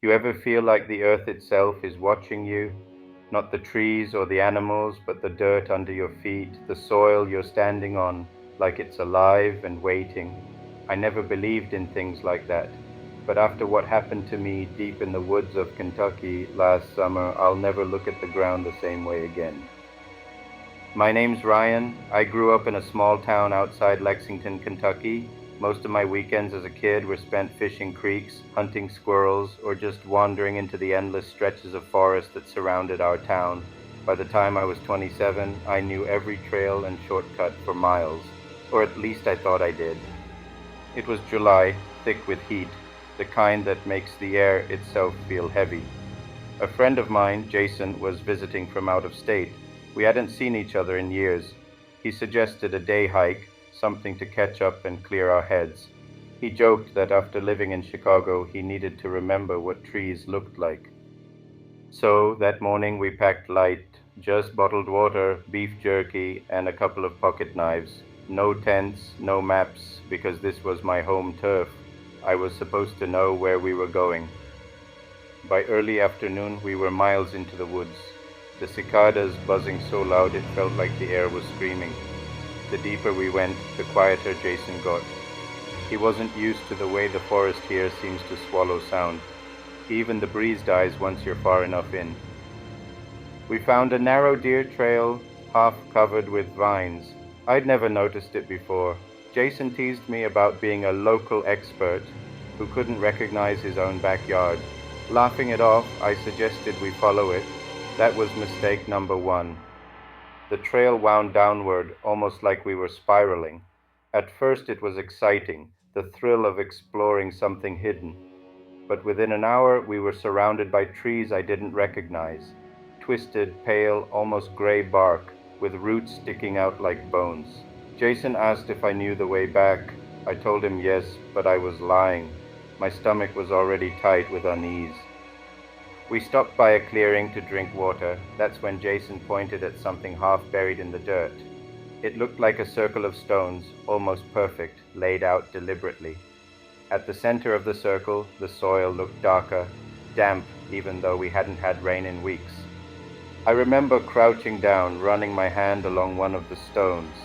You ever feel like the earth itself is watching you? Not the trees or the animals, but the dirt under your feet, the soil you're standing on, like it's alive and waiting. I never believed in things like that. But after what happened to me deep in the woods of Kentucky last summer, I'll never look at the ground the same way again. My name's Ryan. I grew up in a small town outside Lexington, Kentucky. Most of my weekends as a kid were spent fishing creeks, hunting squirrels, or just wandering into the endless stretches of forest that surrounded our town. By the time I was 27, I knew every trail and shortcut for miles, or at least I thought I did. It was July, thick with heat, the kind that makes the air itself feel heavy. A friend of mine, Jason, was visiting from out of state. We hadn't seen each other in years. He suggested a day hike, something to catch up and clear our heads. He joked that after living in Chicago, he needed to remember what trees looked like. So that morning we packed light, just bottled water, beef jerky, and a couple of pocket knives. No tents, no maps, because this was my home turf. I was supposed to know where we were going. By early afternoon, we were miles into the woods, the cicadas buzzing so loud it felt like the air was screaming. The deeper we went, the quieter Jason got. He wasn't used to the way the forest here seems to swallow sound. Even the breeze dies once you're far enough in. We found a narrow deer trail, half covered with vines. I'd never noticed it before. Jason teased me about being a local expert who couldn't recognize his own backyard. Laughing it off, I suggested we follow it. That was mistake number one. The trail wound downward, almost like we were spiraling. At first it was exciting, the thrill of exploring something hidden. But within an hour we were surrounded by trees I didn't recognize. Twisted, pale, almost gray bark, with roots sticking out like bones. Jason asked if I knew the way back. I told him yes, but I was lying. My stomach was already tight with unease. We stopped by a clearing to drink water. That's when Jason pointed at something half buried in the dirt. It looked like a circle of stones, almost perfect, laid out deliberately. At the center of the circle, the soil looked darker, damp, even though we hadn't had rain in weeks. I remember crouching down, running my hand along one of the stones.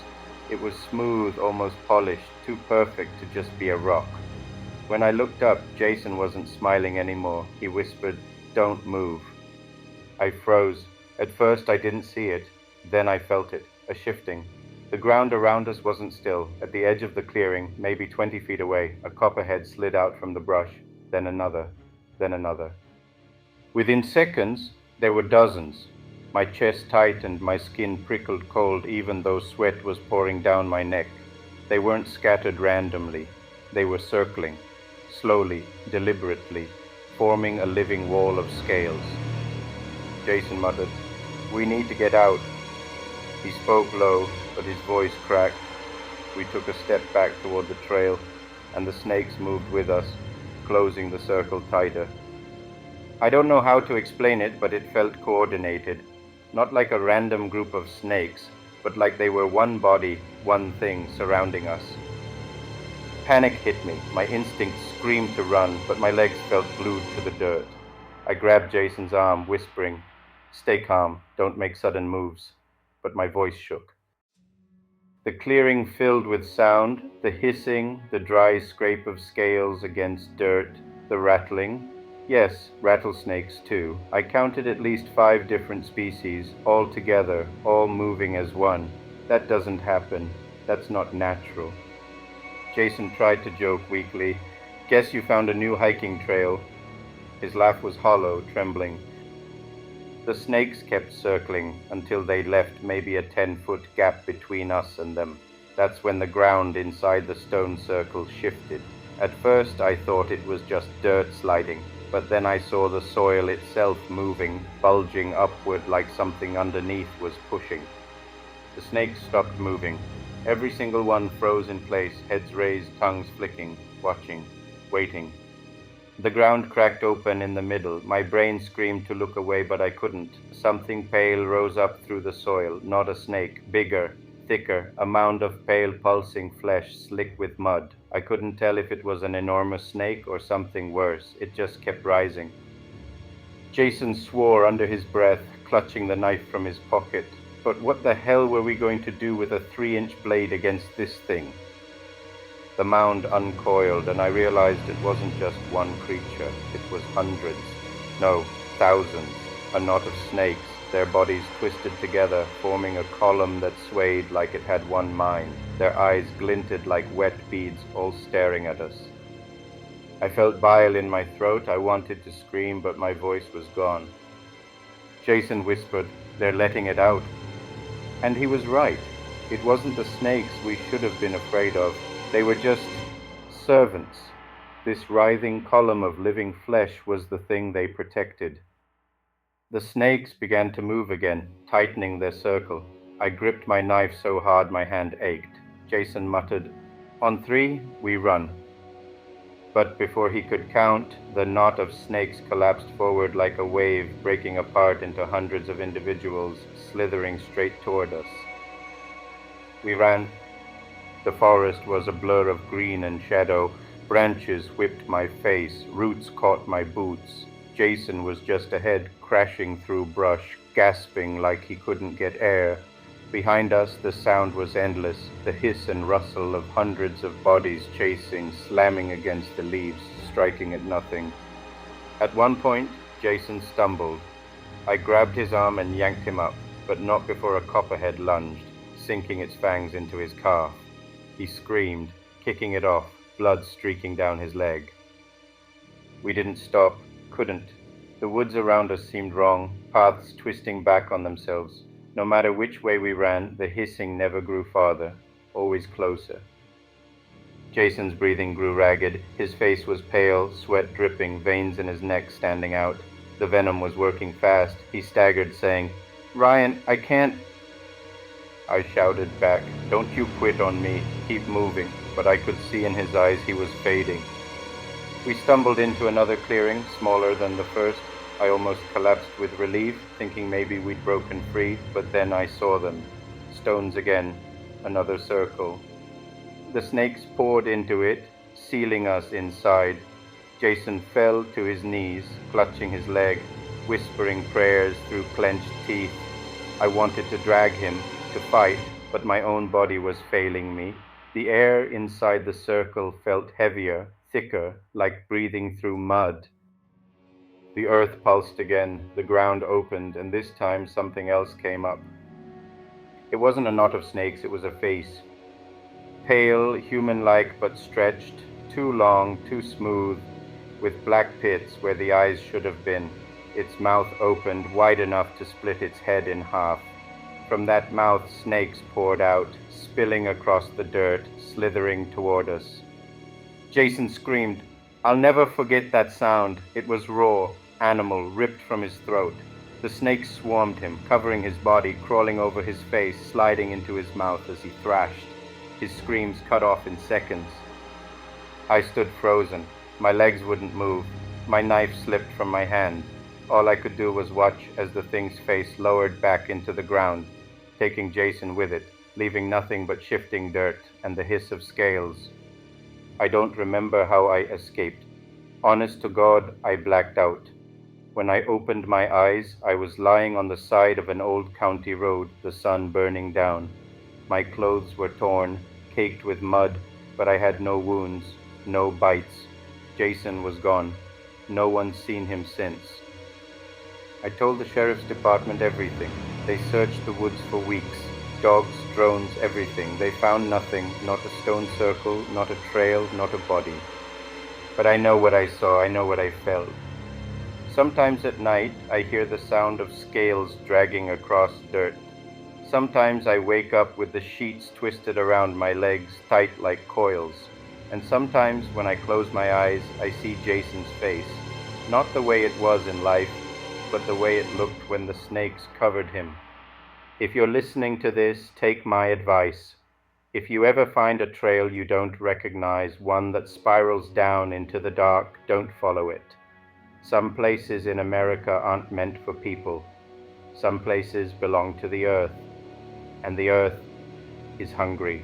It was smooth, almost polished, too perfect to just be a rock. When I looked up, Jason wasn't smiling anymore. He whispered, "Don't move." I froze. At first I didn't see it. Then I felt it, a shifting. The ground around us wasn't still. At the edge of the clearing, maybe 20 feet away, a copperhead slid out from the brush, then another, then another. Within seconds, there were dozens. My chest tightened, my skin prickled cold even though sweat was pouring down my neck. They weren't scattered randomly. They were circling, slowly, deliberately, forming a living wall of scales. Jason muttered, "We need to get out." He spoke low, but his voice cracked. We took a step back toward the trail, and the snakes moved with us, closing the circle tighter. I don't know how to explain it, but it felt coordinated. Not like a random group of snakes, but like they were one body, one thing surrounding us. Panic hit me. My instinct screamed to run, but my legs felt glued to the dirt. I grabbed Jason's arm, whispering, "Stay calm, don't make sudden moves." But my voice shook. The clearing filled with sound, the hissing, the dry scrape of scales against dirt, the rattling. Yes, rattlesnakes too. I counted at least 5 different species, all together, all moving as one. That doesn't happen. That's not natural. Jason tried to joke weakly. "Guess you found a new hiking trail." His laugh was hollow, trembling. The snakes kept circling until they left maybe a 10-foot gap between us and them. That's when the ground inside the stone circle shifted. At first I thought it was just dirt sliding, but then I saw the soil itself moving, bulging upward like something underneath was pushing. The snakes stopped moving. Every single one froze in place, heads raised, tongues flicking, watching, waiting. The ground cracked open in the middle. My brain screamed to look away, but I couldn't. Something pale rose up through the soil, not a snake, bigger, thicker, a mound of pale pulsing flesh, slick with mud. I couldn't tell if it was an enormous snake or something worse. It just kept rising. Jason swore under his breath, clutching the knife from his pocket. But what the hell were we going to do with a 3-inch blade against this thing? The mound uncoiled, and I realized it wasn't just one creature. It was hundreds, no, thousands, a knot of snakes, their bodies twisted together, forming a column that swayed like it had one mind. Their eyes glinted like wet beads, all staring at us. I felt bile in my throat. I wanted to scream, but my voice was gone. Jason whispered, "They're letting it out." And he was right. It wasn't the snakes we should have been afraid of. They were just servants. This writhing column of living flesh was the thing they protected. The snakes began to move again, tightening their circle. I gripped my knife so hard my hand ached. Jason muttered, "On 3, we run." But before he could count, the knot of snakes collapsed forward like a wave, breaking apart into hundreds of individuals, slithering straight toward us. We ran. The forest was a blur of green and shadow. Branches whipped my face, roots caught my boots. Jason was just ahead, crashing through brush, gasping like he couldn't get air. Behind us, the sound was endless, the hiss and rustle of hundreds of bodies chasing, slamming against the leaves, striking at nothing. At one point, Jason stumbled. I grabbed his arm and yanked him up, but not before a copperhead lunged, sinking its fangs into his calf. He screamed, kicking it off, blood streaking down his leg. We didn't stop, couldn't. The woods around us seemed wrong, paths twisting back on themselves. No matter which way we ran, the hissing never grew farther, always closer. Jason's breathing grew ragged. His face was pale, sweat dripping, veins in his neck standing out. The venom was working fast. He staggered, saying, "Ryan, I can't." I shouted back, "Don't you quit on me. Keep moving." But I could see in his eyes he was fading. We stumbled into another clearing, smaller than the first. I almost collapsed with relief, thinking maybe we'd broken free, but then I saw them. Stones again, another circle. The snakes poured into it, sealing us inside. Jason fell to his knees, clutching his leg, whispering prayers through clenched teeth. I wanted to drag him, to fight, but my own body was failing me. The air inside the circle felt heavier, thicker, like breathing through mud. The earth pulsed again, the ground opened, and this time something else came up. It wasn't a knot of snakes, it was a face. Pale, human-like but stretched, too long, too smooth, with black pits where the eyes should have been. Its mouth opened wide enough to split its head in half. From that mouth snakes poured out, spilling across the dirt, slithering toward us. Jason screamed. I'll never forget that sound. It was raw, animal, ripped from his throat. The snakes swarmed him, covering his body, crawling over his face, sliding into his mouth as he thrashed. His screams cut off in seconds. I stood frozen. My legs wouldn't move. My knife slipped from my hand. All I could do was watch as the thing's face lowered back into the ground, taking Jason with it, leaving nothing but shifting dirt and the hiss of scales. I don't remember how I escaped. Honest to God, I blacked out. When I opened my eyes, I was lying on the side of an old county road, the sun burning down. My clothes were torn, caked with mud, but I had no wounds, no bites. Jason was gone. No one's seen him since. I told the sheriff's department everything. They searched the woods for weeks. Dogs, drones, everything. They found nothing, not a stone circle, not a trail, not a body. But I know what I saw, I know what I felt. Sometimes at night, I hear the sound of scales dragging across dirt. Sometimes I wake up with the sheets twisted around my legs, tight like coils. And sometimes when I close my eyes, I see Jason's face. Not the way it was in life, but the way it looked when the snakes covered him. If you're listening to this, take my advice. If you ever find a trail you don't recognize, one that spirals down into the dark, don't follow it. Some places in America aren't meant for people. Some places belong to the earth, and the earth is hungry.